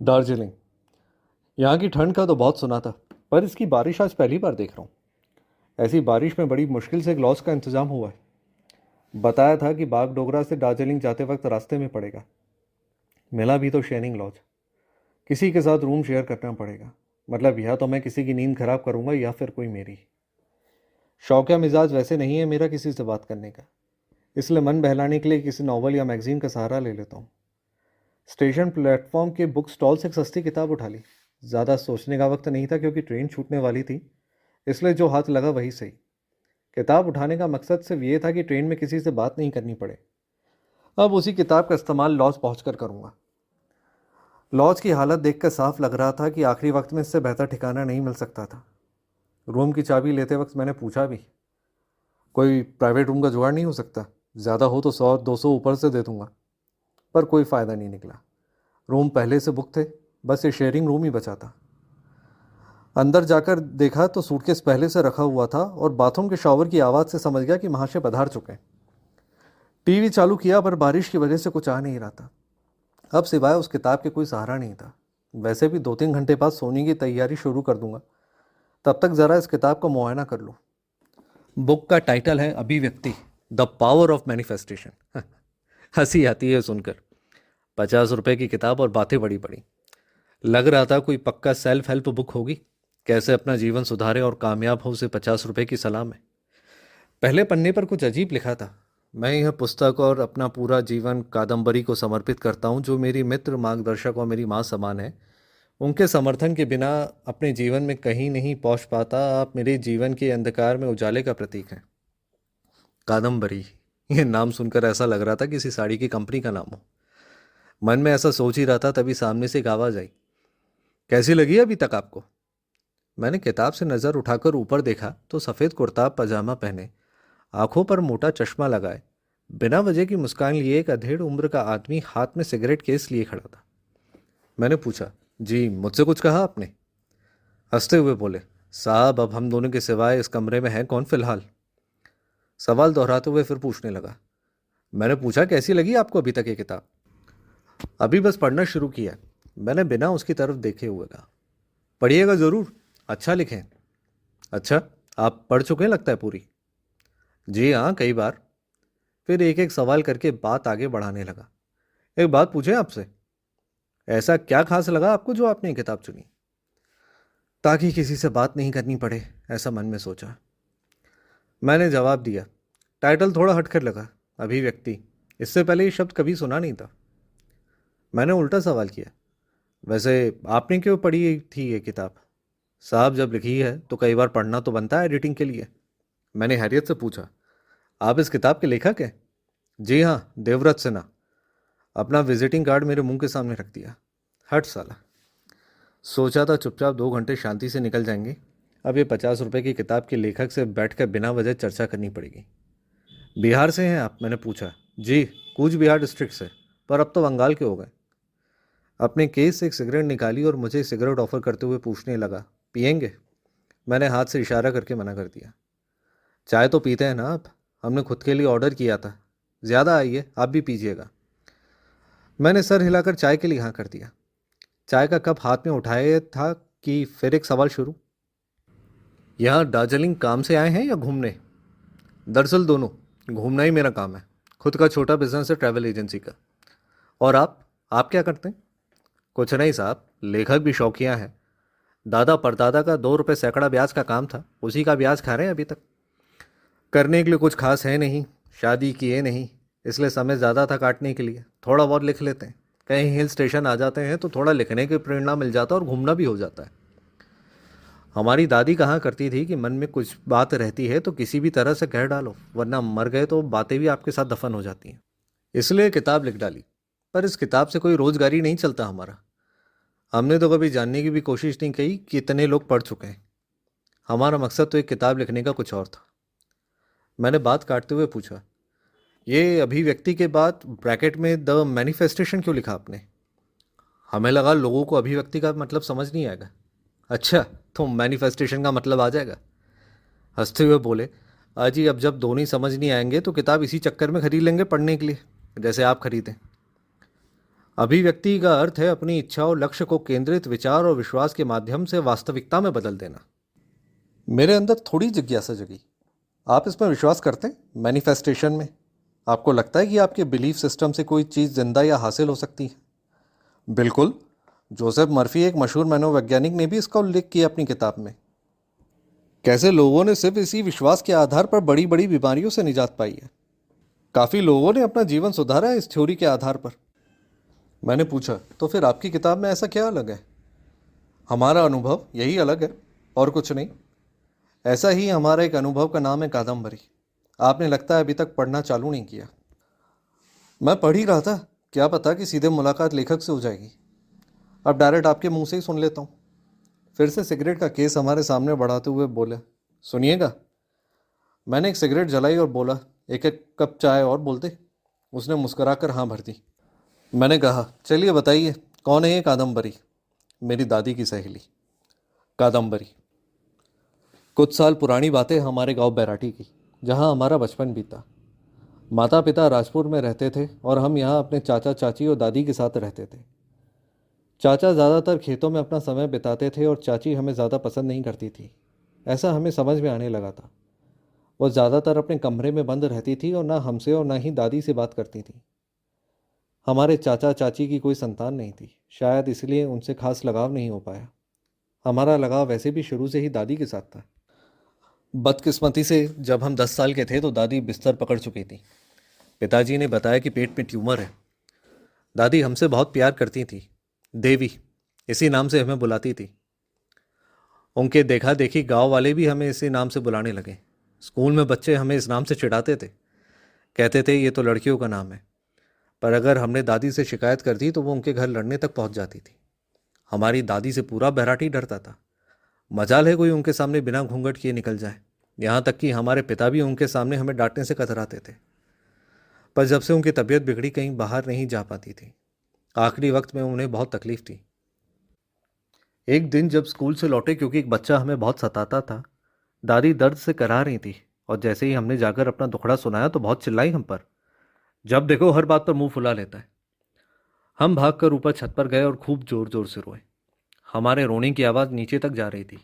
दार्जिलिंग। यहाँ की ठंड का तो बहुत सुना था, पर इसकी बारिश आज पहली बार देख रहा हूँ। ऐसी बारिश में बड़ी मुश्किल से एक लॉज का इंतजाम हुआ है। बताया था कि बागडोगरा से दार्जिलिंग जाते वक्त रास्ते में पड़ेगा। मिला भी तो शेयरिंग लॉज। किसी के साथ रूम शेयर करना पड़ेगा। मतलब या तो मैं किसी की नींद खराब करूंगा या फिर कोई मेरी। शौकिया मिजाज वैसे नहीं है मेरा किसी से बात करने का, इसलिए मन बहलाने के लिए किसी नॉवल या मैगजीन का सहारा ले लेता हूँ। स्टेशन प्लेटफॉर्म के बुक स्टॉल से एक सस्ती किताब उठा ली। ज़्यादा सोचने का वक्त नहीं था क्योंकि ट्रेन छूटने वाली थी, इसलिए जो हाथ लगा वही सही। किताब उठाने का मकसद सिर्फ ये था कि ट्रेन में किसी से बात नहीं करनी पड़े। अब उसी किताब का इस्तेमाल लॉज पहुंचकर करूंगा। लॉज की हालत देखकर साफ लग रहा था कि आखिरी वक्त में इससे बेहतर ठिकाना नहीं मिल सकता था। रूम की चाबी लेते वक्त मैंने पूछा भी, कोई प्राइवेट रूम का जुगाड़ नहीं हो सकता? ज़्यादा हो तो 100-200 ऊपर से दे दूंगा। पर कोई फ़ायदा नहीं निकला। रूम पहले से बुक थे, बस ये शेयरिंग रूम ही बचा था। अंदर जाकर देखा तो सूटकेस पहले से रखा हुआ था और बाथरूम के शॉवर की आवाज़ से समझ गया कि महाशय पधार चुके हैं। टीवी चालू किया पर बारिश की वजह से कुछ आ नहीं रहा था। अब सिवाय उस किताब के कोई सहारा नहीं था। वैसे भी 2-3 घंटे बाद सोने की तैयारी शुरू कर दूंगा। तब तक ज़रा इस किताब का मुआयना कर लूँ। बुक का टाइटल है अभिव्यक्ति, द पावर ऑफ मैनिफेस्टेशन। हंसी आती है सुनकर। 50 रुपए की किताब और बातें बड़ी बड़ी। लग रहा था कोई पक्का सेल्फ हेल्प बुक होगी। कैसे अपना जीवन सुधारे और कामयाब हो, उसे 50 रुपए की सलाह में। पहले पन्ने पर कुछ अजीब लिखा था, मैं यह पुस्तक और अपना पूरा जीवन कादम्बरी को समर्पित करता हूँ, जो मेरी मित्र, मार्गदर्शक और मेरी माँ समान है। उनके समर्थन के बिना अपने जीवन में कहीं नहीं पहुँच पाता। आप मेरे जीवन के अंधकार में उजाले का प्रतीक हैं। कादम्बरी, ये नाम सुनकर ऐसा लग रहा था किसी साड़ी की कंपनी का नाम हो। मन में ऐसा सोच ही रहा था, तभी सामने से एक आवाज़ आई, कैसी लगी अभी तक आपको? मैंने किताब से नज़र उठाकर ऊपर देखा तो सफ़ेद कुर्ता पजामा पहने, आंखों पर मोटा चश्मा लगाए, बिना वजह की मुस्कान लिए एक अधेड़ उम्र का आदमी हाथ में सिगरेट केस लिए खड़ा था। मैंने पूछा, जी मुझसे कुछ कहा आपने? हंसते हुए बोले, साहब अब हम दोनों के सिवाय इस कमरे में है कौन फिलहाल? सवाल दोहराते हुए फिर पूछने लगा। मैंने पूछा, कैसी लगी आपको अभी तक ये किताब? अभी बस पढ़ना शुरू किया। मैंने बिना उसकी तरफ देखे हुए कहा। पढ़िएगा ज़रूर, अच्छा लिखें। अच्छा, आप पढ़ चुके हैं लगता है पूरी? जी हाँ, कई बार। फिर एक एक सवाल करके बात आगे बढ़ाने लगा। एक बात पूछें आपसे, ऐसा क्या खास लगा आपको जो आपने ये किताब चुनी? ताकि किसी से बात नहीं करनी पड़े, ऐसा मन में सोचा। मैंने जवाब दिया, टाइटल थोड़ा हटकर लगा, अभिव्यक्ति। इससे पहले ये शब्द कभी सुना नहीं था। मैंने उल्टा सवाल किया, वैसे आपने क्यों पढ़ी थी ये किताब? साहब जब लिखी है तो कई बार पढ़ना तो बनता है एडिटिंग के लिए। मैंने हैरियत से पूछा, आप इस किताब के लेखक हैं? जी हाँ, देवव्रत सिन्हा। अपना विजिटिंग कार्ड मेरे मुंह के सामने रख दिया। हट साला। सोचा था चुपचाप 2 घंटे शांति से निकल जाएंगे। अब ये 50 रुपए की किताब के लेखक से बैठकर बिना वजह चर्चा करनी पड़ेगी। बिहार से हैं आप? मैंने पूछा। जी, कूच बिहार डिस्ट्रिक्ट से, पर अब तो बंगाल के हो गए। अपने केस से एक सिगरेट निकाली और मुझे सिगरेट ऑफर करते हुए पूछने लगा, पियेंगे? मैंने हाथ से इशारा करके मना कर दिया। चाय तो पीते हैं ना आप? हमने खुद के लिए ऑर्डर किया था। ज़्यादा आइए, आप भी पीजिएगा। मैंने सर हिलाकर चाय के लिए हाँ कर दिया। चाय का कप हाथ में उठाया था कि फिर एक सवाल शुरू। यहाँ दार्जिलिंग काम से आए हैं या घूमने? दरअसल दोनों। घूमना ही मेरा काम है। खुद का छोटा बिजनेस है, ट्रैवल एजेंसी का। और आप क्या करते हैं? कुछ नहीं साहब, लेखक भी शौकिया है। दादा परदादा का 2 रुपये सैकड़ा ब्याज का काम था, उसी का ब्याज खा रहे हैं अभी तक। करने के लिए कुछ खास है नहीं, शादी किए नहीं, इसलिए समय ज़्यादा था काटने के लिए। थोड़ा बहुत लिख लेते हैं, कहीं हिल स्टेशन आ जाते हैं तो थोड़ा लिखने की प्रेरणा मिल जाता है और घूमना भी हो जाता है। हमारी दादी कहा करती थी कि मन में कुछ बात रहती है तो किसी भी तरह से कह डालो, वरना मर गए तो बातें भी आपके साथ दफन हो जाती हैं। इसलिए किताब लिख डाली। पर इस किताब से कोई रोजगारी नहीं चलता हमारा। हमने तो कभी जानने की भी कोशिश नहीं की कि इतने लोग पढ़ चुके हैं। हमारा मकसद तो एक किताब लिखने का कुछ और था। मैंने बात काटते हुए पूछा, ये अभिव्यक्ति के बाद ब्रैकेट में द मैनिफेस्टेशन क्यों लिखा आपने? हमें लगा लोगों को अभिव्यक्ति का मतलब समझ नहीं आएगा। अच्छा, तो मैनिफेस्टेशन का मतलब आ जाएगा। हंसते हुए बोले, अजी अब जब दोनों ही समझ नहीं आएंगे तो किताब इसी चक्कर में खरीद लेंगे पढ़ने के लिए, जैसे आप खरीदें। अभिव्यक्ति का अर्थ है अपनी इच्छा और लक्ष्य को केंद्रित विचार और विश्वास के माध्यम से वास्तविकता में बदल देना। मेरे अंदर थोड़ी जिज्ञासा जगी। आप इसमें विश्वास करते हैं, मैनिफेस्टेशन में? आपको लगता है कि आपके बिलीफ सिस्टम से कोई चीज़ जिंदा या हासिल हो सकती है? बिल्कुल। जोसेफ मर्फी, एक मशहूर मनोवैज्ञानिक, ने भी इसका उल्लेख किया अपनी किताब में। कैसे लोगों ने सिर्फ इसी विश्वास के आधार पर बड़ी बड़ी बीमारियों से निजात पाई है। काफ़ी लोगों ने अपना जीवन सुधारा है इस थ्योरी के आधार पर। मैंने पूछा, तो फिर आपकी किताब में ऐसा क्या अलग है? हमारा अनुभव यही अलग है, और कुछ नहीं। ऐसा ही हमारा एक अनुभव का नाम है कादम्बरी। आपने लगता है अभी तक पढ़ना चालू नहीं किया। मैं पढ़ ही रहा था, क्या पता कि सीधे मुलाकात लेखक से हो जाएगी। अब डायरेक्ट आपके मुंह से ही सुन लेता हूँ। फिर से सिगरेट का केस हमारे सामने बढ़ाते हुए बोले, सुनिएगा। मैंने एक सिगरेट जलाई और बोला, एक एक कप चाय और बोलते। उसने मुस्कुराकर हाँ भर दी। मैंने कहा, चलिए बताइए, कौन है ये कादम्बरी? मेरी दादी की सहेली कादम्बरी। कुछ साल पुरानी बातें हमारे गांव बैराठी की, जहां हमारा बचपन बीता। माता पिता राजपुर में रहते थे और हम यहाँ अपने चाचा चाची और दादी के साथ रहते थे। चाचा ज़्यादातर खेतों में अपना समय बिताते थे और चाची हमें ज़्यादा पसंद नहीं करती थी। ऐसा हमें समझ में आने लगा था। वो ज़्यादातर अपने कमरे में बंद रहती थी और ना हमसे और ना ही दादी से बात करती थी। हमारे चाचा चाची की कोई संतान नहीं थी, शायद इसलिए उनसे खास लगाव नहीं हो पाया। हमारा लगाव वैसे भी शुरू से ही दादी के साथ था। बदकिस्मती से जब हम 10 साल के थे तो दादी बिस्तर पकड़ चुकी थी। पिताजी ने बताया कि पेट में ट्यूमर है। दादी हमसे बहुत प्यार करती थी, देवी इसी नाम से हमें बुलाती थी। उनके देखा देखी गांव वाले भी हमें इसी नाम से बुलाने लगे। स्कूल में बच्चे हमें इस नाम से चिढ़ाते थे, कहते थे ये तो लड़कियों का नाम है। पर अगर हमने दादी से शिकायत कर दी तो वो उनके घर लड़ने तक पहुंच जाती थी। हमारी दादी से पूरा बैराठी डरता था। मजाल है कोई उनके सामने बिना घूंघट किए निकल जाए। यहाँ तक कि हमारे पिता भी उनके सामने हमें डांटने से कतराते थे। पर जब से उनकी तबीयत बिगड़ी, कहीं बाहर नहीं जा पाती थी। आखिरी वक्त में उन्हें बहुत तकलीफ थी। एक दिन जब स्कूल से लौटे, क्योंकि एक बच्चा हमें बहुत सताता था, दादी दर्द से करा रही थी और जैसे ही हमने जाकर अपना दुखड़ा सुनाया तो बहुत चिल्लाई हम पर। जब देखो हर बात पर मुंह फुला लेता है। हम भागकर ऊपर छत पर गए और खूब जोर जोर से रोए। हमारे रोने की आवाज़ नीचे तक जा रही थी।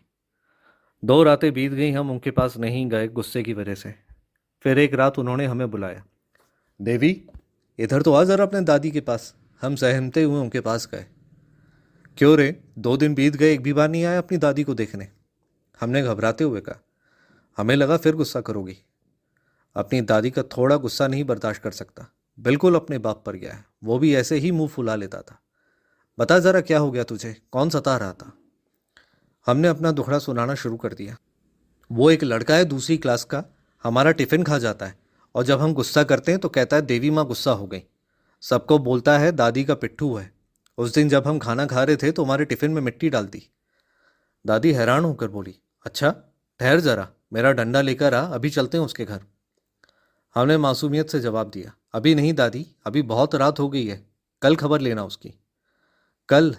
2 रातें बीत गई, हम उनके पास नहीं गए गुस्से की वजह से। फिर एक रात उन्होंने हमें बुलाया, देवी इधर तो आ जरा अपने दादी के पास। हम सहमते हुए उनके पास गए। क्यों रे, 2 दिन बीत गए, एक भी बार नहीं आया अपनी दादी को देखने? हमने घबराते हुए कहा। हमें लगा फिर गुस्सा करोगी। अपनी दादी का थोड़ा गुस्सा नहीं बर्दाश्त कर सकता। बिल्कुल अपने बाप पर गया है, वो भी ऐसे ही मुंह फुला लेता था। बता जरा क्या हो गया तुझे, कौन सता रहा था? हमने अपना दुखड़ा सुनाना शुरू कर दिया। वो एक लड़का है 2री क्लास का, हमारा टिफ़िन खा जाता है और जब हम गुस्सा करते हैं तो कहता है देवी माँ गुस्सा हो गई। सबको बोलता है दादी का पिट्ठू है। उस दिन जब हम खाना खा रहे थे तो हमारे टिफ़िन में मिट्टी डाल दी। दादी हैरान होकर बोली, अच्छा ठहर जरा, मेरा डंडा लेकर आ, अभी चलते हैं उसके घर। हमने मासूमियत से जवाब दिया, अभी नहीं दादी, अभी बहुत रात हो गई है, कल खबर लेना उसकी। कल?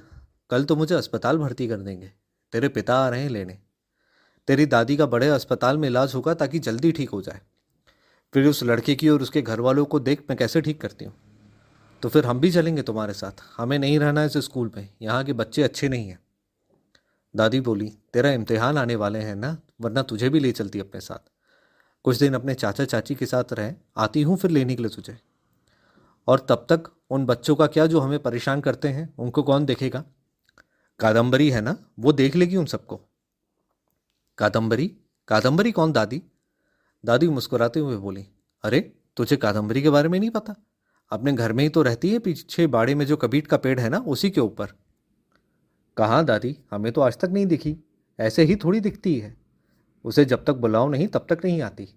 कल तो मुझे अस्पताल भर्ती कर देंगे, तेरे पिता आ रहे हैं लेने। तेरी दादी का बड़े अस्पताल में इलाज होगा ताकि जल्दी ठीक हो जाए। फिर उस लड़के की और उसके घर वालों को देख मैं कैसे ठीक करती हूँ। तो फिर हम भी चलेंगे तुम्हारे साथ, हमें नहीं रहना है इस स्कूल में, यहाँ के बच्चे अच्छे नहीं हैं। दादी बोली, तेरा इम्तिहान आने वाले हैं ना, वरना तुझे भी ले चलती अपने साथ। कुछ दिन अपने चाचा चाची के साथ रह, आती हूँ फिर लेने के लिए तुझे। और तब तक उन बच्चों का क्या जो हमें परेशान करते हैं, उनको कौन देखेगा? कादम्बरी है ना, वो देख लेगी उन सबको। कादम्बरी? कादम्बरी कौन दादी? दादी मुस्कुराते हुए बोली, अरे तुझे कादम्बरी के बारे में नहीं पता? अपने घर में ही तो रहती है, पीछे बाड़े में जो कबीट का पेड़ है ना, उसी के ऊपर। कहाँ दादी, हमें तो आज तक नहीं दिखी। ऐसे ही थोड़ी दिखती है, उसे जब तक बुलाओ नहीं तब तक नहीं आती।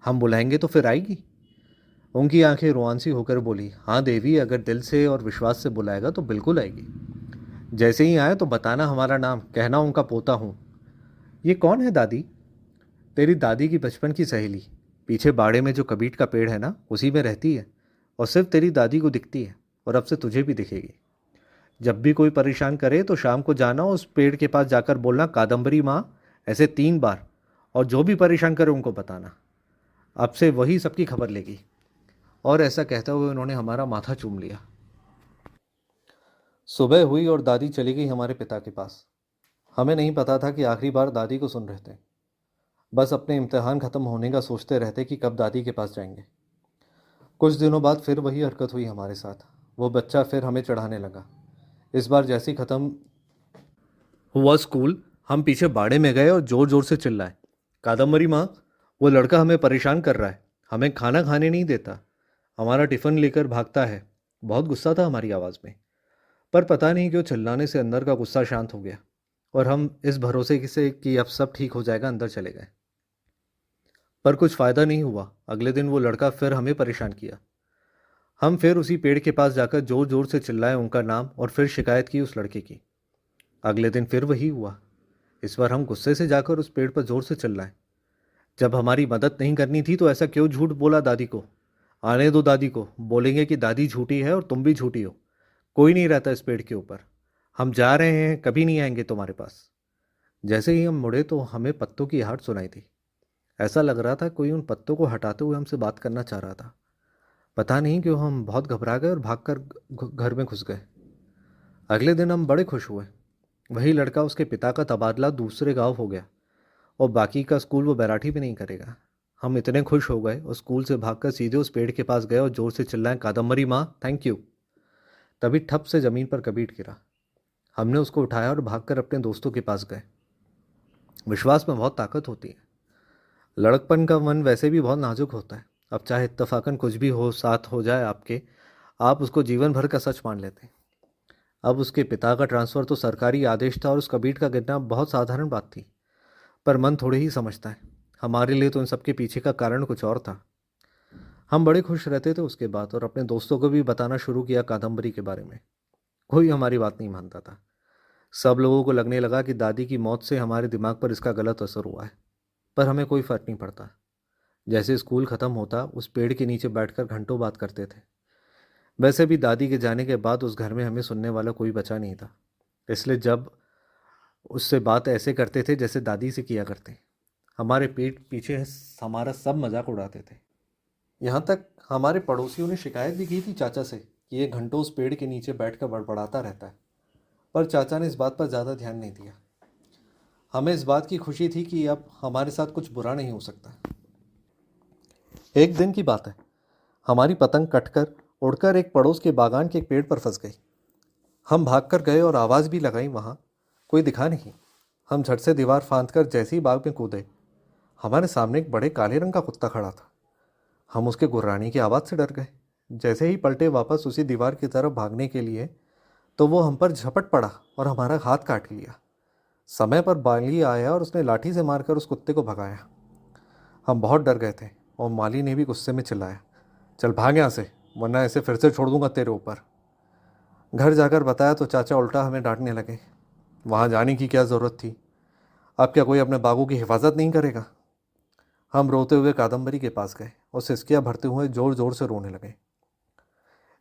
हम बुलाएंगे तो फिर आएगी। उनकी आंखें रोआंसी होकर बोली, हाँ देवी, अगर दिल से और विश्वास से बुलाएगा तो बिल्कुल आएगी। जैसे ही आए तो बताना हमारा नाम, कहना उनका पोता हूँ। ये कौन है दादी? तेरी दादी की बचपन की सहेली, पीछे बाड़े में जो कबीट का पेड़ है ना, उसी में रहती है और सिर्फ तेरी दादी को दिखती है और अब से तुझे भी दिखेगी। जब भी कोई परेशान करे तो शाम को जाना, उस पेड़ के पास जाकर बोलना, कादम्बरी माँ, ऐसे 3 बार, और जो भी परेशान करे उनको बताना। अब से वही सबकी खबर लेगी। और ऐसा कहते हुए उन्होंने हमारा माथा चूम लिया। सुबह हुई और दादी चली गई हमारे पिता के पास। हमें नहीं पता था कि आखिरी बार दादी को सुन रहे थे। बस अपने इम्तिहान ख़त्म होने का सोचते रहते कि कब दादी के पास जाएंगे। कुछ दिनों बाद फिर वही हरकत हुई हमारे साथ। वो बच्चा फिर हमें चढ़ाने लगा। इस बार जैसे ही ख़त्म हुआ स्कूल, हम पीछे बाड़े में गए और ज़ोर ज़ोर से चिल्लाए, कादम्बरी माँ, वो लड़का हमें परेशान कर रहा है, हमें खाना खाने नहीं देता, हमारा टिफ़िन लेकर भागता है। बहुत गुस्सा था हमारी आवाज़ में। पर पता नहीं क्यों चिल्लाने से अंदर का गुस्सा शांत हो गया और हम इस भरोसे से कि अब सब ठीक हो जाएगा अंदर चले गए। पर कुछ फ़ायदा नहीं हुआ। अगले दिन वो लड़का फिर हमें परेशान किया। हम फिर उसी पेड़ के पास जाकर ज़ोर ज़ोर से चिल्लाए उनका नाम और फिर शिकायत की उस लड़के की। अगले दिन फिर वही हुआ। इस बार हम गुस्से से जाकर उस पेड़ पर ज़ोर से चिल्लाए, जब हमारी मदद नहीं करनी थी तो ऐसा क्यों झूठ बोला दादी को? आने दो दादी को, बोलेंगे कि दादी झूठी है और तुम भी झूठी हो। कोई नहीं रहता इस पेड़ के ऊपर। हम जा रहे हैं, कभी नहीं आएंगे तुम्हारे पास। जैसे ही हम मुड़े तो हमें पत्तों की आहट सुनाई दी। ऐसा लग रहा था कोई उन पत्तों को हटाते हुए हमसे बात करना चाह रहा था। पता नहीं क्यों हम बहुत घबरा गए और भागकर घर में घुस गए। अगले दिन हम बड़े खुश हुए। वही लड़का, उसके पिता का तबादला दूसरे गांव हो गया और बाकी का स्कूल वो बैराठी भी नहीं करेगा। हम इतने खुश हो गए और स्कूल से भागकर सीधे उस पेड़ के पास गए और जोर से चिल्लाए, कादम्बरी माँ, थैंक यू। तभी ठप से ज़मीन पर कबीर गिरा। हमने उसको उठाया और भागकर अपने दोस्तों के पास गए। विश्वास में बहुत ताकत होती है। लड़कपन का मन वैसे भी बहुत नाजुक होता है। अब चाहे इत्तफाकन कुछ भी हो साथ हो जाए आपके, आप उसको जीवन भर का सच मान लेते हैं। अब उसके पिता का ट्रांसफ़र तो सरकारी आदेश था और उस कबीर का गिरना बहुत साधारण बात थी। पर मन थोड़े ही समझता है। हमारे लिए तो इन सबके पीछे का कारण कुछ और था। हम बड़े खुश रहते थे उसके बाद और अपने दोस्तों को भी बताना शुरू किया कादम्बरी के बारे में। कोई हमारी बात नहीं मानता था। सब लोगों को लगने लगा कि दादी की मौत से हमारे दिमाग पर इसका गलत असर हुआ है। पर हमें कोई फ़र्क नहीं पड़ता। जैसे स्कूल ख़त्म होता उस पेड़ के नीचे बैठकर घंटों बात करते थे। वैसे भी दादी के जाने के बाद उस घर में हमें सुनने वाला कोई बचा नहीं था। इसलिए जब उससे बात ऐसे करते थे जैसे दादी से किया करते। हमारे पीठ पीछे हमारा सब मजाक उड़ाते थे। यहाँ तक हमारे पड़ोसियों ने शिकायत भी की थी चाचा से कि ये घंटों उस पेड़ के नीचे बैठकर बड़बड़ाता रहता है। पर चाचा ने इस बात पर ज़्यादा ध्यान नहीं दिया। हमें इस बात की खुशी थी कि अब हमारे साथ कुछ बुरा नहीं हो सकता। एक दिन की बात है, हमारी पतंग कटकर उड़कर एक पड़ोस के बागान के एक पेड़ पर फंस गई। हम भागकर गए और आवाज़ भी लगाई, वहाँ कोई दिखा नहीं। हम झट से दीवार फांदकर जैसे ही बाग में कूदे, हमारे सामने एक बड़े काले रंग का कुत्ता खड़ा था। हम उसके गुर्राने की आवाज़ से डर गए। जैसे ही पलटे वापस उसी दीवार की तरफ भागने के लिए तो वो हम पर झपट पड़ा और हमारा हाथ काट लिया। समय पर बाली आया और उसने लाठी से मारकर उस कुत्ते को भगाया। हम बहुत डर गए थे और माली ने भी गुस्से में चिल्लाया, चल भाग यहाँ से, वरना ऐसे फिर से छोड़ दूंगा तेरे ऊपर। घर जाकर बताया तो चाचा उल्टा हमें डांटने लगे। वहाँ जाने की क्या ज़रूरत थी? अब क्या कोई अपने बागों की हिफाजत नहीं करेगा? हम रोते हुए कादम्बरी के पास गए और सिसकियाँ भरते हुए ज़ोर ज़ोर से रोने लगे।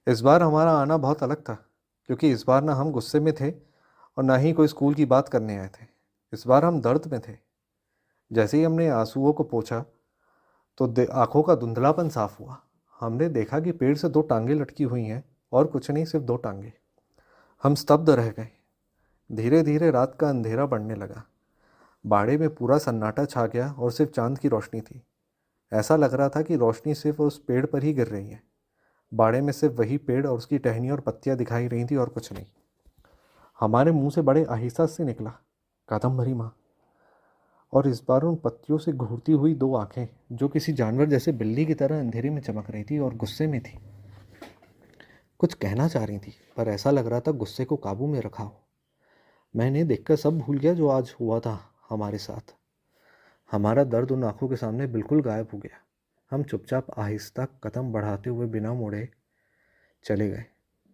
इस बार हमारा आना बहुत अलग था, क्योंकि इस बार ना हम गुस्से में थे और ना ही कोई स्कूल की बात करने आए थे। इस बार हम दर्द में थे। जैसे ही हमने आंसुओं को पोंछा तो आंखों का धुंधलापन साफ हुआ। हमने देखा कि पेड़ से दो टांगें लटकी हुई हैं और कुछ नहीं, सिर्फ दो टांगें। हम स्तब्ध रह गए। धीरे धीरे रात का अंधेरा बढ़ने लगा। बाड़े में पूरा सन्नाटा छा गया और सिर्फ चांद की रोशनी थी। ऐसा लग रहा था कि रोशनी सिर्फ उस पेड़ पर ही गिर रही है। बाड़े में सिर्फ वही पेड़ और उसकी टहनी और पत्तियां दिखाई रही थी और कुछ नहीं। हमारे मुंह से बड़े आहिस्ता से निकला, कादम्बरी माँ। और इस बार उन पत्तियों से घूरती हुई दो आंखें, जो किसी जानवर जैसे बिल्ली की तरह अंधेरे में चमक रही थी और गुस्से में थी। कुछ कहना चाह रही थी, पर ऐसा लग रहा था गुस्से को काबू में रखा हो। मैंने देखकर सब भूल गया जो आज हुआ था हमारे साथ। हमारा दर्द उन आंखों के सामने बिल्कुल गायब हो गया। हम चुपचाप आहिस्ता कदम बढ़ाते हुए बिना मुड़े चले गए।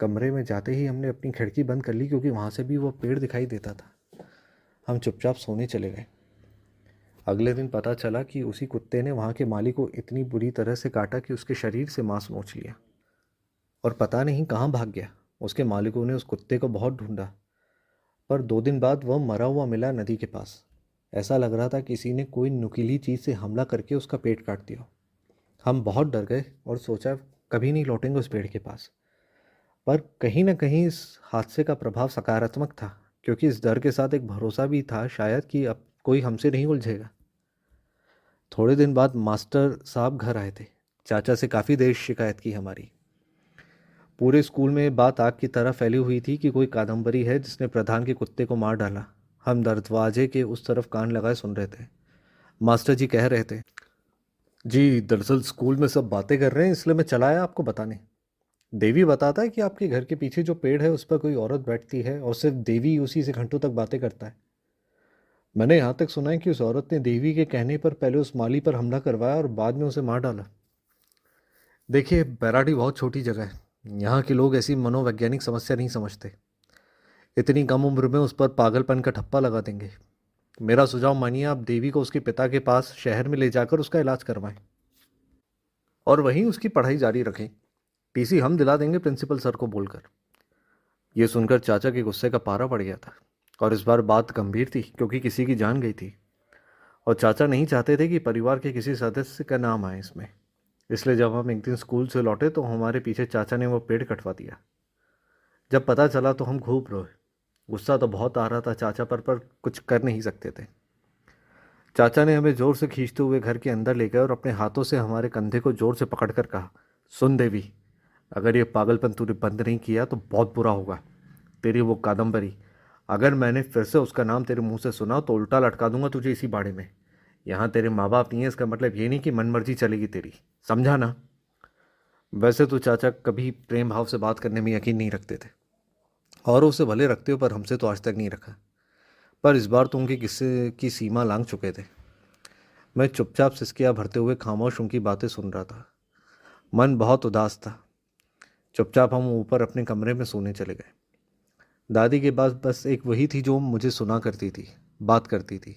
कमरे में जाते ही हमने अपनी खिड़की बंद कर ली, क्योंकि वहाँ से भी वो पेड़ दिखाई देता था। हम चुपचाप सोने चले गए। अगले दिन पता चला कि उसी कुत्ते ने वहाँ के माली को इतनी बुरी तरह से काटा कि उसके शरीर से मांस नोच लिया और पता नहीं कहाँ भाग गया। उसके मालिकों ने उस कुत्ते को बहुत ढूंढा, पर 2 दिन बाद वह मरा हुआ मिला नदी के पास। ऐसा लग रहा था किसी ने कोई नुकीली चीज़ से हमला करके उसका पेट काट दिया। हम बहुत डर गए और सोचा कभी नहीं लौटेंगे उस पेड़ के पास। पर कहीं न कहीं इस हादसे का प्रभाव सकारात्मक था, क्योंकि इस डर के साथ एक भरोसा भी था शायद कि अब कोई हमसे नहीं उलझेगा। थोड़े दिन बाद मास्टर साहब घर आए थे। चाचा से काफ़ी देर शिकायत की हमारी। पूरे स्कूल में बात आग की तरह फैली हुई थी कि कोई कादम्बरी है जिसने प्रधान के कुत्ते को मार डाला। हम दरवाजे के उस तरफ कान लगाए सुन रहे थे। मास्टर जी कह रहे थे, जी दरअसल स्कूल में सब बातें कर रहे हैं, इसलिए मैं चला आया आपको बताने। देवी बताता है कि आपके घर के पीछे जो पेड़ है उस पर कोई औरत बैठती है और सिर्फ देवी उसी से घंटों तक बातें करता है। मैंने यहाँ तक सुना है कि उस औरत ने देवी के कहने पर पहले उस माली पर हमला करवाया और बाद में उसे मार डाला। देखिए, बैराडी बहुत छोटी जगह है। यहाँ के लोग ऐसी मनोवैज्ञानिक समस्या नहीं समझते। इतनी कम उम्र में उस पर पागलपन का ठप्पा लगा देंगे। मेरा सुझाव मानिए, आप देवी को उसके पिता के पास शहर में ले जाकर उसका इलाज करवाएं और वहीं उसकी पढ़ाई जारी रखें। टीसी हम दिला देंगे प्रिंसिपल सर को बोलकर। ये सुनकर चाचा के गुस्से का पारा पड़ गया था और इस बार बात गंभीर थी क्योंकि किसी की जान गई थी और चाचा नहीं चाहते थे कि परिवार के किसी सदस्य का नाम आए इसमें। इसलिए जब हम एक दिन स्कूल से लौटे तो हमारे पीछे चाचा ने वो पेड़ कटवा दिया। जब पता चला तो हम खूब रोए। गुस्सा तो बहुत आ रहा था चाचा पर कुछ कर नहीं सकते थे। चाचा ने हमें जोर से खींचते हुए घर के अंदर ले गए और अपने हाथों से हमारे कंधे को जोर से पकड़कर कहा, सुन देवी, अगर ये पागलपन तूने बंद नहीं किया तो बहुत बुरा होगा। तेरी वो कादम्बरी, अगर मैंने फिर से उसका नाम तेरे मुंह से सुना तो उल्टा लटका दूंगा तुझे इसी बाड़े में। यहाँ तेरे माँ बाप नहीं है, इसका मतलब ये नहीं कि मनमर्जी चलेगी तेरी, समझा ना। वैसे तो चाचा कभी प्रेम भाव से बात करने में यकीन नहीं रखते थे और उसे भले रखते हो, पर हमसे तो आज तक नहीं रखा। पर इस बार तो उनके किस्से की सीमा लांघ चुके थे। मैं चुपचाप सिसकियाँ भरते हुए खामोश उनकी बातें सुन रहा था। मन बहुत उदास था। चुपचाप हम ऊपर अपने कमरे में सोने चले गए। दादी के पास बस एक वही थी जो मुझे सुना करती थी, बात करती थी।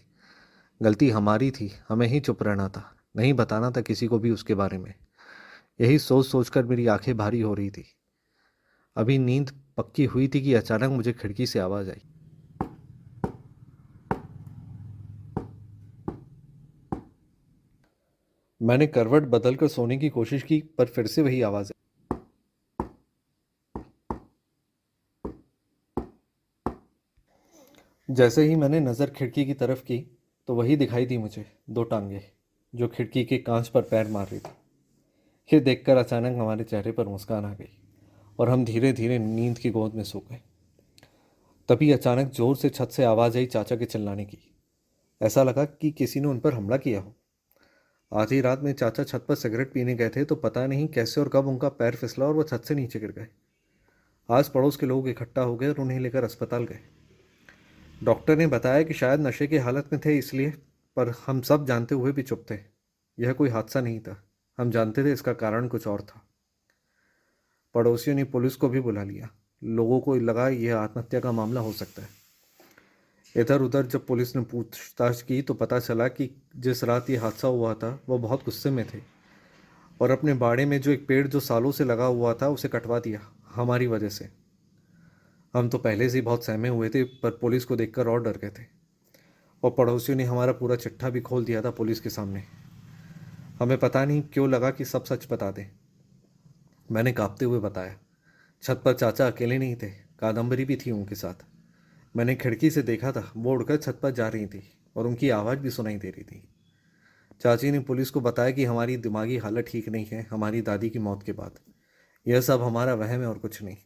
गलती हमारी थी, हमें ही चुप रहना था, नहीं बताना था किसी को भी उसके बारे में। यही सोच सोचकर मेरी आंखें भारी हो रही थी। अभी नींद पक्की हुई थी कि अचानक मुझे खिड़की से आवाज़ आई। मैंने करवट बदलकर सोने की कोशिश की, पर फिर से वही आवाज़ आई। जैसे ही मैंने नज़र खिड़की की तरफ की तो वही दिखाई दी मुझे, दो टांगे जो खिड़की के कांच पर पैर मार रही थी। ये देखकर अचानक हमारे चेहरे पर मुस्कान आ गई और हम धीरे धीरे नींद की गोद में सो गए। तभी अचानक जोर से छत से आवाज़ आई चाचा के चिल्लाने की। ऐसा लगा कि किसी ने उन पर हमला किया हो। आधी रात में चाचा छत पर सिगरेट पीने गए थे तो पता नहीं कैसे और कब उनका पैर फिसला और वो छत से नीचे गिर गए। आस पड़ोस के लोग इकट्ठा हो गए और उन्हें लेकर अस्पताल गए। डॉक्टर ने बताया कि शायद नशे की हालत में थे इसलिए, पर हम सब जानते हुए भी चुप थे। यह कोई हादसा नहीं था, हम जानते थे इसका कारण कुछ और था। पड़ोसियों ने पुलिस को भी बुला लिया। लोगों को लगा यह आत्महत्या का मामला हो सकता है। इधर उधर जब पुलिस ने पूछताछ की तो पता चला कि जिस रात ये हादसा हुआ था वो बहुत गुस्से में थे और अपने बाड़े में जो एक पेड़ जो सालों से लगा हुआ था उसे कटवा दिया, हमारी वजह से। हम तो पहले से ही बहुत सहमे हुए थे, पर पुलिस को देखकर और डर गए थे और पड़ोसियों ने हमारा पूरा चिट्ठा भी खोल दिया था पुलिस के सामने। हमें पता नहीं क्यों लगा कि सब सच बता दें। मैंने कांपते हुए बताया। छत पर चाचा अकेले नहीं थे, कादम्बरी भी थी उनके साथ। मैंने खिड़की से देखा था, वो उड़कर छत पर जा रही थी और उनकी आवाज़ भी सुनाई दे रही थी। चाची ने पुलिस को बताया कि हमारी दिमागी हालत ठीक नहीं है हमारी दादी की मौत के बाद। यह सब हमारा वहम है और कुछ नहीं।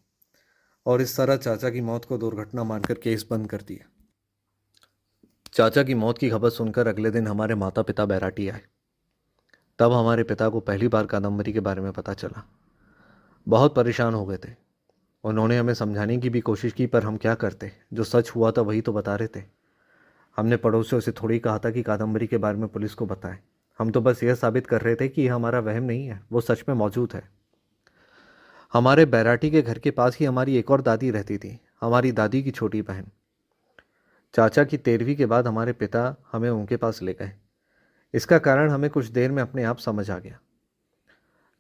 और इस तरह चाचा की मौत को दुर्घटना मानकर केस बंद कर दिया। चाचा की मौत की खबर सुनकर अगले दिन हमारे माता पिता बैराटी आए। तब हमारे पिता को पहली बार कादम्बरी के बारे में पता चला। बहुत परेशान हो गए थे। उन्होंने हमें समझाने की भी कोशिश की, पर हम क्या करते, जो सच हुआ था वही तो बता रहे थे। हमने पड़ोसियों से थोड़ी कहा था कि कादम्बरी के बारे में पुलिस को बताएं। हम तो बस यह साबित कर रहे थे कि यह हमारा वहम नहीं है, वो सच में मौजूद है। हमारे बैराटी के घर के पास ही हमारी एक और दादी रहती थी, हमारी दादी की छोटी बहन। चाचा की 13वीं के बाद हमारे पिता हमें उनके पास ले गए। इसका कारण हमें कुछ देर में अपने आप समझ आ गया।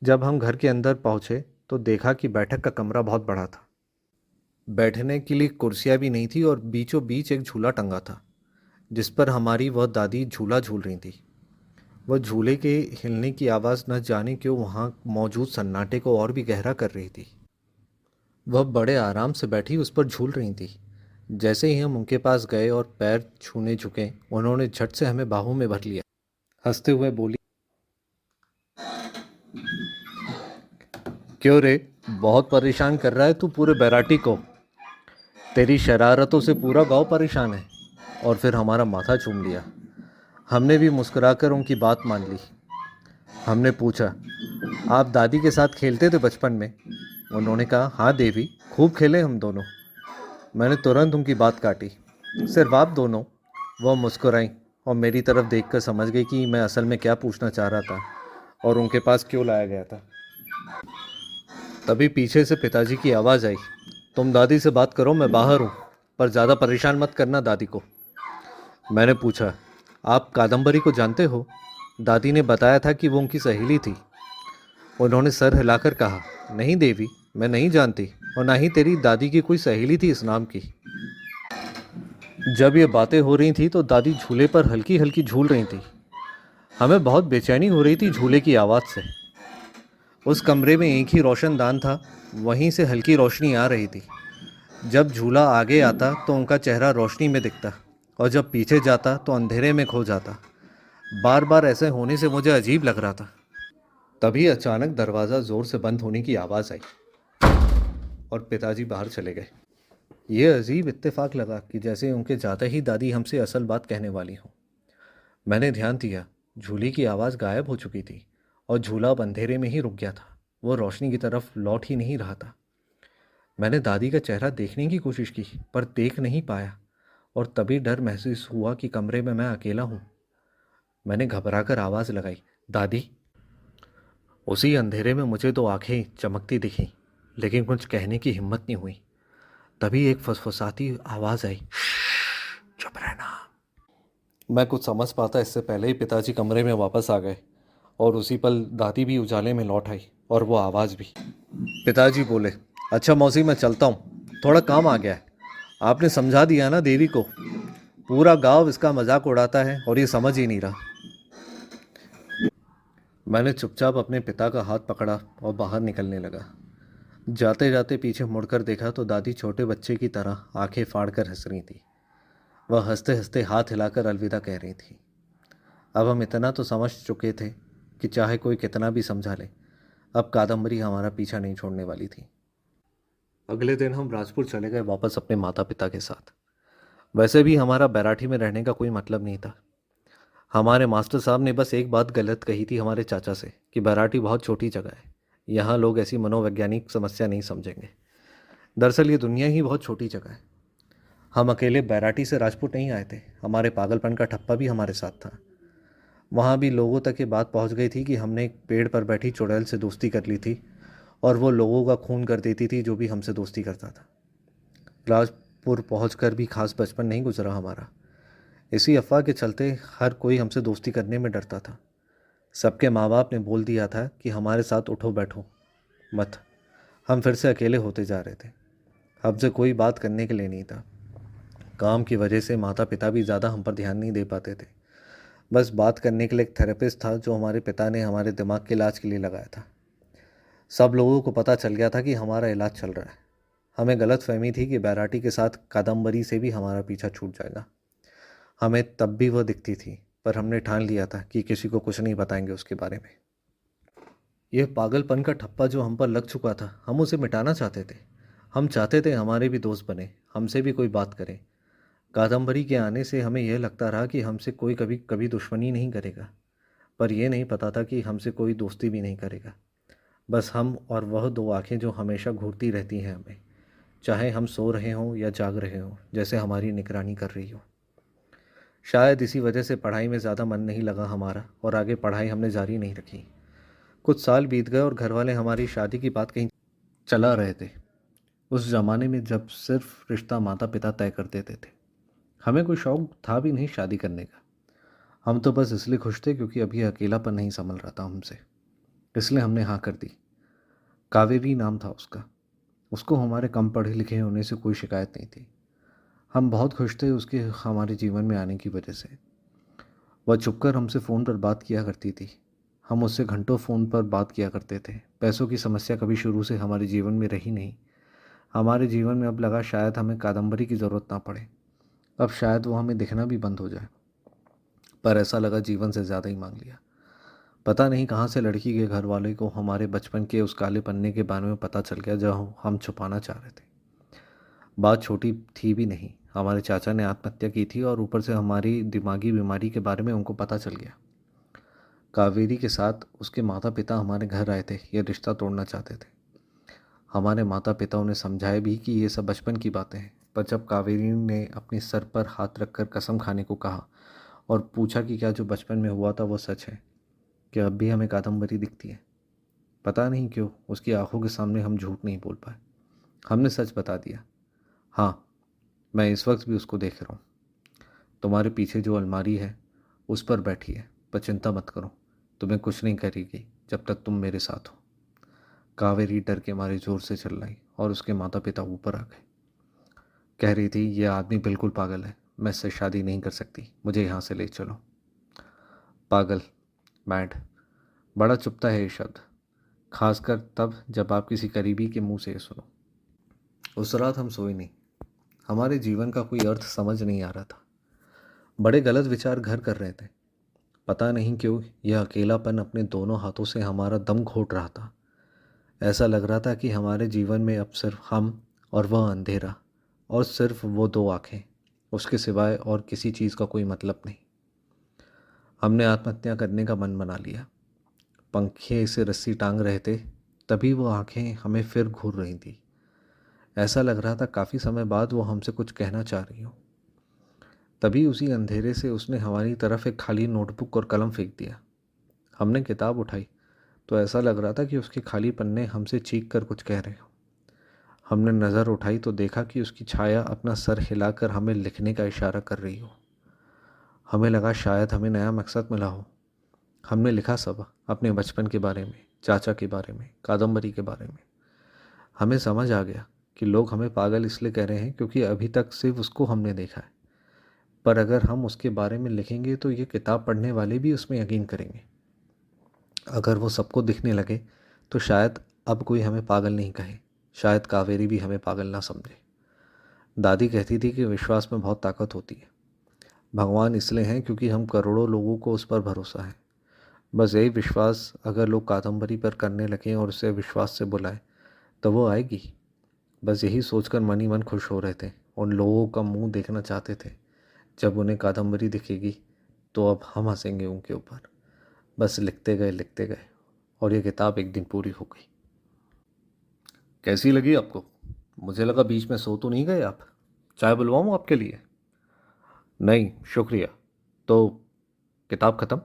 जब हम घर के अंदर पहुंचे तो देखा कि बैठक का कमरा बहुत बड़ा था। बैठने के लिए कुर्सियां भी नहीं थी और बीचों बीच एक झूला टंगा था जिस पर हमारी वह दादी झूला झूल रही थी। वह झूले के हिलने की आवाज़ न जाने क्यों वहाँ मौजूद सन्नाटे को और भी गहरा कर रही थी। वह बड़े आराम से बैठी उस पर झूल रही थी। जैसे ही हम उनके पास गए और पैर छूने झुके, उन्होंने झट से हमें बाहों में भर लिया। हंसते हुए बोली, क्यों रे, बहुत परेशान कर रहा है तू पूरे बैराटी को। तेरी शरारतों से पूरा गांव परेशान है। और फिर हमारा माथा चूम लिया। हमने भी मुस्कुराकर उनकी बात मान ली। हमने पूछा, आप दादी के साथ खेलते थे बचपन में? उन्होंने कहा, हाँ देवी, खूब खेले हम दोनों। मैंने तुरंत उनकी बात काटी, सिर्फ आप दोनों? वह मुस्कुराई और मेरी तरफ देखकर समझ गई कि मैं असल में क्या पूछना चाह रहा था और उनके पास क्यों लाया गया था। तभी पीछे से पिताजी की आवाज़ आई, तुम दादी से बात करो, मैं बाहर हूँ, पर ज़्यादा परेशान मत करना दादी को। मैंने पूछा, आप कादम्बरी को जानते हो? दादी ने बताया था कि वो उनकी सहेली थी। उन्होंने सर हिलाकर कहा, नहीं देवी, मैं नहीं जानती, और ना ही तेरी दादी की कोई सहेली थी इस नाम की। जब ये बातें हो रही थी तो दादी झूले पर हल्की हल्की झूल रही थी। हमें बहुत बेचैनी हो रही थी झूले की आवाज़ से। उस कमरे में एक ही रोशनदान था, वहीं से हल्की रोशनी आ रही थी। जब झूला आगे आता तो उनका चेहरा रोशनी में दिखता, और जब पीछे जाता तो अंधेरे में खो जाता। बार बार ऐसे होने से मुझे अजीब लग रहा था। तभी अचानक दरवाज़ा ज़ोर से बंद होने की आवाज़ आई और पिताजी बाहर चले गए। ये अजीब इत्तेफाक लगा कि जैसे उनके जाते ही दादी हमसे असल बात कहने वाली हो। मैंने ध्यान दिया, झूले की आवाज़ गायब हो चुकी थी और झूला अब अंधेरे में ही रुक गया था। वो रोशनी की तरफ लौट ही नहीं रहा था। मैंने दादी का चेहरा देखने की कोशिश की, पर देख नहीं पाया, और तभी डर महसूस हुआ कि कमरे में मैं अकेला हूँ। मैंने घबराकर आवाज़ लगाई, दादी। उसी अंधेरे में मुझे दो आंखें चमकती दिखीं, लेकिन कुछ कहने की हिम्मत नहीं हुई। तभी एक फुसफुसाती आवाज़ आई, चुप रहना। मैं कुछ समझ पाता इससे पहले ही पिताजी कमरे में वापस आ गए, और उसी पल दादी भी उजाले में लौट आई, और वो आवाज़ भी। पिताजी बोले, अच्छा मौसी, मैं चलता हूँ, थोड़ा काम आ गया है। आपने समझा दिया ना देवी को, पूरा गांव इसका मजाक उड़ाता है और ये समझ ही नहीं रहा। मैंने चुपचाप अपने पिता का हाथ पकड़ा और बाहर निकलने लगा। जाते जाते पीछे मुड़कर देखा तो दादी छोटे बच्चे की तरह आंखें फाड़ कर हंस रही थी। वह हंसते हंसते हाथ हिलाकर अलविदा कह रही थी। अब हम इतना तो समझ चुके थे कि चाहे कोई कितना भी समझा ले, अब कादम्बरी हमारा पीछा नहीं छोड़ने वाली थी। अगले दिन हम राजपुर चले गए वापस अपने माता पिता के साथ। वैसे भी हमारा बैराठी में रहने का कोई मतलब नहीं था। हमारे मास्टर साहब ने बस एक बात गलत कही थी हमारे चाचा से, कि बैराठी बहुत छोटी जगह है, यहाँ लोग ऐसी मनोवैज्ञानिक समस्या नहीं समझेंगे। दरअसल ये दुनिया ही बहुत छोटी जगह है। हम अकेले बैराठी से राजपुर नहीं आए थे, हमारे पागलपन का ठप्पा भी हमारे साथ था। वहाँ भी लोगों तक ये बात पहुँच गई थी कि हमने एक पेड़ पर बैठी चुड़ैल से दोस्ती कर ली थी, और वो लोगों का खून कर देती थी जो भी हमसे दोस्ती करता था। राजपुर पहुँचकर भी खास बचपन नहीं गुजरा हमारा। इसी अफवाह के चलते हर कोई हमसे दोस्ती करने में डरता था। सबके माँ बाप ने बोल दिया था कि हमारे साथ उठो बैठो मत। हम फिर से अकेले होते जा रहे थे। हमसे कोई बात करने के लिए नहीं था। काम की वजह से माता पिता भी ज़्यादा हम पर ध्यान नहीं दे पाते थे। बस बात करने के लिए एक थेरेपिस्ट था जो हमारे पिता ने हमारे दिमाग के इलाज के लिए लगाया था। सब लोगों को पता चल गया था कि हमारा इलाज चल रहा है। हमें गलत फहमी थी कि बैराटी के साथ कादम्बरी से भी हमारा पीछा छूट जाएगा। हमें तब भी वह दिखती थी, पर हमने ठान लिया था कि किसी को कुछ नहीं बताएंगे उसके बारे में। यह पागलपन का ठप्पा जो हम पर लग चुका था, हम उसे मिटाना चाहते थे। हम चाहते थे हमारे भी दोस्त बने, हमसे भी कोई बात करे। कादम्बरी के आने से हमें यह लगता रहा कि हमसे कोई कभी कभी दुश्मनी नहीं करेगा, पर यह नहीं पता था कि हमसे कोई दोस्ती भी नहीं करेगा। बस हम और वह दो आंखें जो हमेशा घूरती रहती हैं हमें, चाहे हम सो रहे हों या जाग रहे हों, जैसे हमारी निगरानी कर रही हो। शायद इसी वजह से पढ़ाई में ज़्यादा मन नहीं लगा हमारा, और आगे पढ़ाई हमने जारी नहीं रखी। कुछ साल बीत गए और घर वाले हमारी शादी की बात कहीं चला रहे थे। उस ज़माने में जब सिर्फ रिश्ता माता पिता तय कर देते थे। हमें कोई शौक था भी नहीं शादी करने का। हम तो बस इसलिए खुश थे क्योंकि अभी अकेलापन नहीं संभल रहा था हमसे, इसलिए हमने हाँ कर दी। कावेरी नाम था उसका। उसको हमारे कम पढ़े लिखे होने से कोई शिकायत नहीं थी। हम बहुत खुश थे उसके हमारे जीवन में आने की वजह से। वह चुपकर हमसे फ़ोन पर बात किया करती थी। हम उससे घंटों फ़ोन पर बात किया करते थे। पैसों की समस्या कभी शुरू से हमारे जीवन में रही नहीं। हमारे जीवन में अब लगा शायद हमें कादम्बरी की ज़रूरत ना पड़े, अब शायद वो हमें दिखना भी बंद हो जाए। पर ऐसा लगा जीवन से ज़्यादा ही मांग लिया। पता नहीं कहाँ से लड़की के घर वाले को हमारे बचपन के उस काले पन्ने के बारे में पता चल गया जो हम छुपाना चाह रहे थे। बात छोटी थी भी नहीं, हमारे चाचा ने आत्महत्या की थी और ऊपर से हमारी दिमागी बीमारी के बारे में उनको पता चल गया। कावेरी के साथ उसके माता पिता हमारे घर आए थे, ये रिश्ता तोड़ना चाहते थे। हमारे माता पिता उन्हें समझाए भी कि ये सब बचपन की बातें हैं, पर जब कावेरी ने अपने सर पर हाथ रखकर कसम खाने को कहा और पूछा कि क्या जो बचपन में हुआ था वो सच है, कि अब भी हमें कादम्बरी दिखती है, पता नहीं क्यों उसकी आंखों के सामने हम झूठ नहीं बोल पाए। हमने सच बता दिया। हाँ, मैं इस वक्त भी उसको देख रहा हूँ। तुम्हारे पीछे जो अलमारी है उस पर बैठी है, पर चिंता मत करो, तुम्हें कुछ नहीं करेगी जब तक तुम मेरे साथ हो। कावेरी डर के मारे जोर से चिल्लाई और उसके माता पिता ऊपर आ गए। कह रही थी, यह आदमी बिल्कुल पागल है, मैं इससे शादी नहीं कर सकती, मुझे यहाँ से ले चलो। पागल, मैड, बड़ा चुभता है ये शब्द, खासकर तब जब आप किसी करीबी के मुंह से ये सुनो। उस रात हम सोए नहीं। हमारे जीवन का कोई अर्थ समझ नहीं आ रहा था। बड़े गलत विचार घर कर रहे थे। पता नहीं क्यों यह अकेलापन अपने दोनों हाथों से हमारा दम घोट रहा था। ऐसा लग रहा था कि हमारे जीवन में अब सिर्फ हम और वह अंधेरा, और सिर्फ वो दो आंखें, उसके सिवाय और किसी चीज़ का कोई मतलब नहीं। हमने आत्महत्या करने का मन बना लिया। पंखे से रस्सी टांग रहे थे, तभी वो आंखें हमें फिर घूर रही थी। ऐसा लग रहा था काफ़ी समय बाद वो हमसे कुछ कहना चाह रही हो। तभी उसी अंधेरे से उसने हमारी तरफ एक खाली नोटबुक और कलम फेंक दिया। हमने किताब उठाई तो ऐसा लग रहा था कि उसके खाली पन्ने हमसे चीख कर कुछ कह रहे हो। हमने नज़र उठाई तो देखा कि उसकी छाया अपना सर हिलाकर हमें लिखने का इशारा कर रही हो। हमें लगा शायद हमें नया मकसद मिला हो। हमने लिखा सब, अपने बचपन के बारे में, चाचा के बारे में, कादम्बरी के बारे में। हमें समझ आ गया कि लोग हमें पागल इसलिए कह रहे हैं क्योंकि अभी तक सिर्फ उसको हमने देखा है, पर अगर हम उसके बारे में लिखेंगे तो ये किताब पढ़ने वाले भी उसमें यकीन करेंगे। अगर वो सबको दिखने लगे तो शायद अब कोई हमें पागल नहीं कहे, शायद कावेरी भी हमें पागल ना समझे। दादी कहती थी कि विश्वास में बहुत ताकत होती है। भगवान इसलिए हैं क्योंकि हम करोड़ों लोगों को उस पर भरोसा है। बस यही विश्वास अगर लोग कादम्बरी पर करने लगें और उसे विश्वास से बुलाएं तो वो आएगी। बस यही सोचकर मन ही मन खुश हो रहे थे। उन लोगों का मुंह देखना चाहते थे जब उन्हें कादम्बरी दिखेगी, तो अब हम हंसेंगे उनके ऊपर। बस लिखते गए और ये किताब एक दिन पूरी हो गई। कैसी लगी आपको? मुझे लगा बीच में सो तो नहीं गए आप। चाय बुलवाऊँ आपके लिए? नहीं शुक्रिया। तो किताब ख़त्म?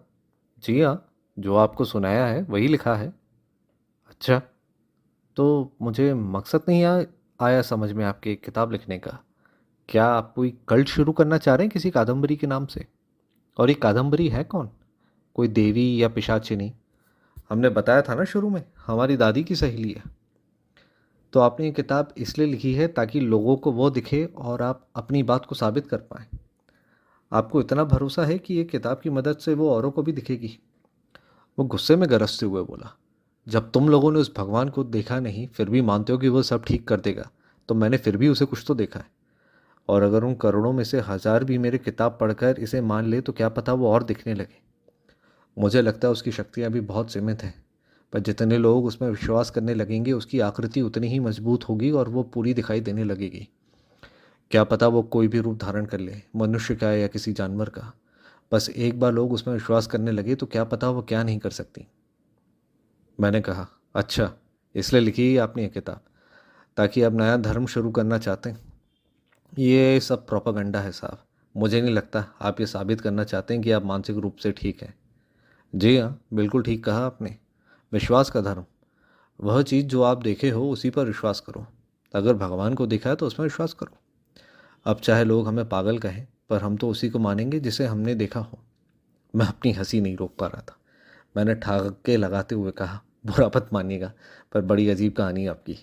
जी हाँ, जो आपको सुनाया है वही लिखा है। अच्छा, तो मुझे मकसद नहीं आया समझ में आपके किताब लिखने का। क्या आप कोई कल्ट शुरू करना चाह रहे हैं किसी कादम्बरी के नाम से? और ये कादम्बरी है कौन? कोई देवी या पिशाचिनी? हमने बताया था ना शुरू में, हमारी दादी की सहेली है। तो आपने ये किताब इसलिए लिखी है ताकि लोगों को वो दिखे और आप अपनी बात को साबित कर पाएँ। आपको इतना भरोसा है कि ये किताब की मदद से वो औरों को भी दिखेगी। वो गुस्से में गरजते हुए बोला, जब तुम लोगों ने उस भगवान को देखा नहीं फिर भी मानते हो कि वो सब ठीक कर देगा, तो मैंने फिर भी उसे कुछ तो देखा है। और अगर उन करोड़ों में से 1000 भी मेरी किताब पढ़कर इसे मान ले तो क्या पता वो और दिखने लगे। मुझे लगता है उसकी शक्तियाँ भी बहुत सीमित हैं, पर जितने लोग उसमें विश्वास करने लगेंगे उसकी आकृति उतनी ही मजबूत होगी और वो पूरी दिखाई देने लगेगी। क्या पता वो कोई भी रूप धारण कर ले, मनुष्य का या किसी जानवर का। बस एक बार लोग उसमें विश्वास करने लगे तो क्या पता वो क्या नहीं कर सकती। मैंने कहा, अच्छा, इसलिए लिखी है आपने ये किताब, ताकि आप नया धर्म शुरू करना चाहते हैं? ये सब प्रोपागंडा है साहब। मुझे नहीं लगता आप ये साबित करना चाहते हैं कि आप मानसिक रूप से ठीक हैं। जी हाँ, बिल्कुल ठीक कहा आपने। विश्वास का धर्म, वह चीज़ जो आप देखे हो उसी पर विश्वास करो। अगर भगवान को देखा है तो उसमें विश्वास करो। अब चाहे लोग हमें पागल कहें, पर हम तो उसी को मानेंगे जिसे हमने देखा हो। मैं अपनी हंसी नहीं रोक पा रहा था। मैंने ठहाके लगाते हुए कहा, बुरा मत मानिएगा, पर बड़ी अजीब कहानी है आपकी।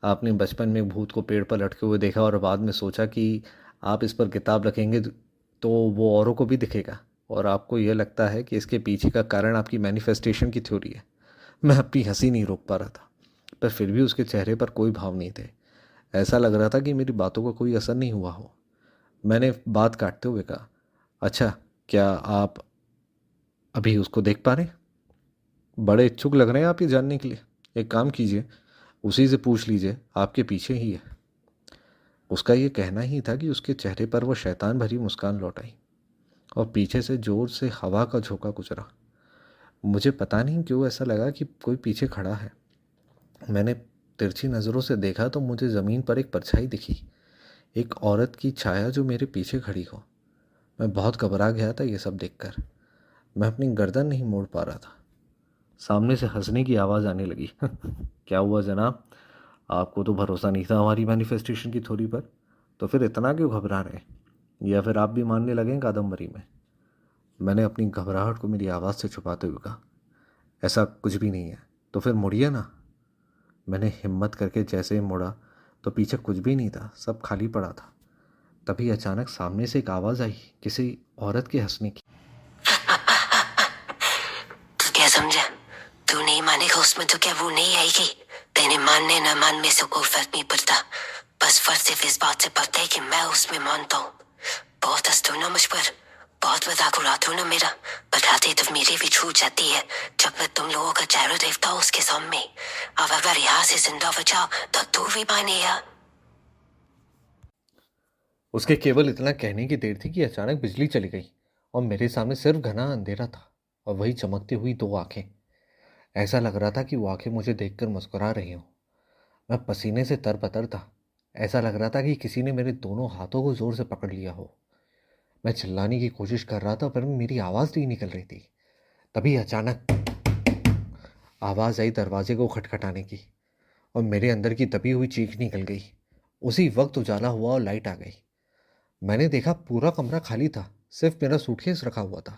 आपने बचपन में भूत को पेड़ पर लटके हुए देखा और बाद में सोचा कि आप इस पर किताब लिखेंगे तो वो औरों को भी दिखेगा, और आपको यह लगता है कि इसके पीछे का कारण आपकी मैनिफेस्टेशन की थ्योरी है। मैं अपनी हंसी नहीं रोक पा रहा था, पर फिर भी उसके चेहरे पर कोई भाव नहीं थे। ऐसा लग रहा था कि मेरी बातों का कोई असर नहीं हुआ हो। मैंने बात काटते हुए कहा, अच्छा, क्या आप अभी उसको देख पा रहे हैं? बड़े इच्छुक लग रहे हैं आप ये जानने के लिए। एक काम कीजिए, उसी से पूछ लीजिए, आपके पीछे ही है। उसका ये कहना ही था कि उसके चेहरे पर वो शैतान भरी मुस्कान लौट आई और पीछे से जोर से हवा का झोंका गुजरा। मुझे पता नहीं क्यों ऐसा लगा कि कोई पीछे खड़ा है। मैंने तिरछी नज़रों से देखा तो मुझे ज़मीन पर एक परछाई दिखी, एक औरत की छाया जो मेरे पीछे खड़ी हो। मैं बहुत घबरा गया था ये सब देखकर। मैं अपनी गर्दन नहीं मोड़ पा रहा था। सामने से हंसने की आवाज़ आने लगी। क्या हुआ जनाब, आपको तो भरोसा नहीं था हमारी मैनिफेस्टेशन की थ्योरी पर, तो फिर इतना क्यों घबरा रहे हैं? या फिर आप भी मानने लगे कादम्बरी में? मैंने अपनी घबराहट को मेरी आवाज़ से छुपाते हुए कहा, ऐसा कुछ भी नहीं है। तो फिर मुड़िए ना। मैंने हिम्मत करके जैसे ही मुड़ा तो पीछे कुछ भी नहीं था, सब खाली पड़ा था। तभी अचानक सामने से एक आवाज़ आई, किसी औरत के हंसने की। तू क्या समझा? तू नहीं मानेगा उसमें तो क्या वो नहीं आएगी? तेरे मानने न मान में से कोई फर्क नहीं पड़ता। बस फर्क सिर्फ इस बात से पड़ता है कि मैं उसमें मानता हूँ। बहुत हंसते हो ना मुझ पर, बहुत मजाक उड़ाते हो ना मेरा, पर आते तो मेरी भी छूट जाती है जब मैं तुम लोगों का चेहरा देखता हूँ उसके सामने। अब अगर यहाँ से जिंदा बचाओ तो तू भी मानेगा। उसके केवल इतना कहने की देर थी कि अचानक बिजली चली गई और मेरे सामने सिर्फ घना अंधेरा था और वही चमकती हुई दो आंखें। ऐसा लग रहा था कि वो आंखें मुझे देखकर मुस्कुरा रही हों। मैं पसीने से तरबतर था। ऐसा लग रहा था कि किसी ने मेरे दोनों हाथों को जोर से पकड़ लिया हो। मैं चिल्लाने की कोशिश कर रहा था पर मेरी आवाज़ नहीं निकल रही थी। तभी अचानक आवाज़ आई दरवाजे को खटखटाने की और मेरे अंदर की दबी हुई चीख निकल गई। उसी वक्त उजाला हुआ और लाइट आ गई। मैंने देखा पूरा कमरा खाली था, सिर्फ मेरा सूटकेस रखा हुआ था।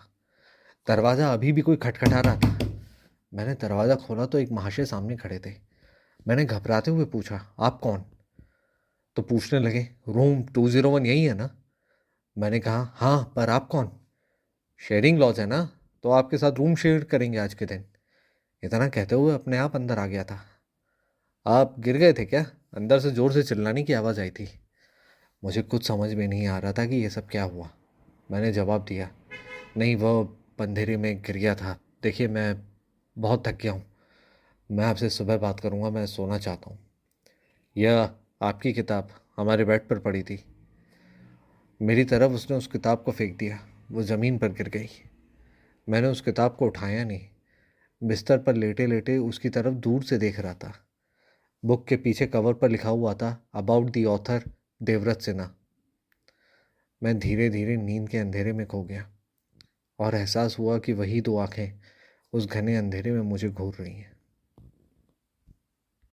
दरवाज़ा अभी भी कोई खटखटा रहा था। मैंने दरवाज़ा खोला तो एक महाशय सामने खड़े थे। मैंने घबराते हुए पूछा, आप कौन? तो पूछने लगे, रूम 201 यही है ना? मैंने कहा, हाँ, पर आप कौन? शेयरिंग लॉज है ना, तो आपके साथ रूम शेयर करेंगे आज के दिन। इतना कहते हुए अपने आप अंदर आ गया था। आप गिर गए थे क्या? अंदर से ज़ोर से चिल्लाने की आवाज़ आई थी। मुझे कुछ समझ में नहीं आ रहा था कि ये सब क्या हुआ। मैंने जवाब दिया, नहीं, वह अंधेरे में गिर गया था। देखिए, मैं बहुत थक गया हूँ। मैं आपसे सुबह बात करूँगा, मैं सोना चाहता हूँ। यह आपकी किताब हमारे बेड पर पड़ी थी। मेरी तरफ उसने उस किताब को फेंक दिया। वो ज़मीन पर गिर गई। मैंने उस किताब को उठाया नहीं, बिस्तर पर लेटे लेटे उसकी तरफ दूर से देख रहा था। बुक के पीछे कवर पर लिखा हुआ था, about the author Devvrat Sinha. मैं धीरे धीरे नींद के अंधेरे में खो गया और एहसास हुआ कि वही दो आंखें उस घने अंधेरे में मुझे घूर रही हैं।